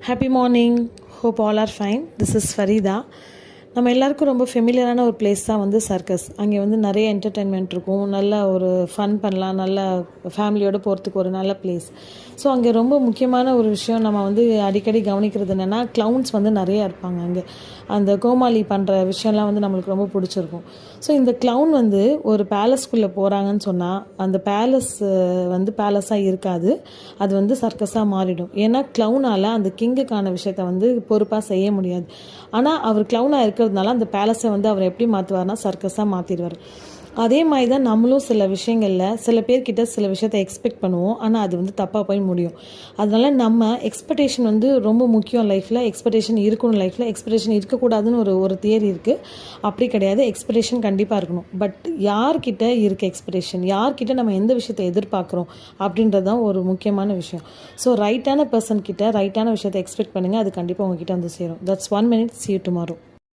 Happy morning. Hope all are fine. This is Farida. நம்ம எல்லாருக்கும் ரொம்ப ஃபெமிலியரான ஒரு பிளேஸ் தான் வந்து சர்க்கஸ். அங்கே வந்து நிறைய என்டர்டெயின்மெண்ட் இருக்கும், நல்ல ஒரு ஃபன் பண்ணலாம், நல்ல ஃபேமிலியோடு போகிறதுக்கு ஒரு நல்ல பிளேஸ். ஸோ அங்கே ரொம்ப முக்கியமான ஒரு விஷயம் நம்ம வந்து அடிக்கடி கவனிக்கிறது என்னென்னா, க்ளவுன்ஸ் வந்து நிறையா இருப்பாங்க அங்கே. அந்த கோமாளி பண்ணுற விஷயம்லாம் வந்து நம்மளுக்கு ரொம்ப பிடிச்சிருக்கும். ஸோ இந்த க்ளவுன் வந்து ஒரு பேலஸ்குள்ளே போகிறாங்கன்னு சொன்னால், அந்த பேலஸ் வந்து பேலஸாக இருக்காது, அது வந்து சர்க்கஸாக மாறிடும். ஏன்னா க்ளவுனால் அந்த கிங்குக்கான விஷயத்தை வந்து பொறுப்பாக செய்ய முடியாது. ஆனால் அவர் க்ளவுனாக இருக்கிறதுனால அந்த பேலஸை வந்து அவர் எப்படி மாற்றுவார்னா சர்க்கஸாக மாற்றிடுவார். அதே மாதிரி தான் நம்மளும் சில விஷயங்களில் சில பேர்கிட்ட சில விஷயத்தை எக்ஸ்பெக்ட் பண்ணுவோம், ஆனால் அது வந்து தப்பாக போய் முடியும். அதனால் நம்ம எக்ஸ்பெக்டேஷன் வந்து ரொம்ப முக்கியம் லைஃப்பில். எக்ஸ்பெக்டேஷன் இருக்கணும் லைஃப்பில், எக்ஸ்பெக்டேஷன் இருக்கக்கூடாதுன்னு ஒரு தியரி இருக்குது. அப்படி கிடையாது, எக்ஸ்பெக்டேஷன் கண்டிப்பாக இருக்கணும். பட் யார்கிட்ட இருக்குது எக்ஸ்பெக்டேஷன், யார்கிட்ட நம்ம எந்த விஷயத்தை எதிர்பார்க்குறோம் அப்படின்றது தான் ஒரு முக்கியமான விஷயம். ஸோ ரைட்டான பர்சன் கிட்ட ரைட்டான விஷயத்தை எக்ஸ்பெக்ட் பண்ணுங்கள், அது கண்டிப்பாக உங்ககிட்ட வந்து சேரும். That's 1 minute. See you tomorrow.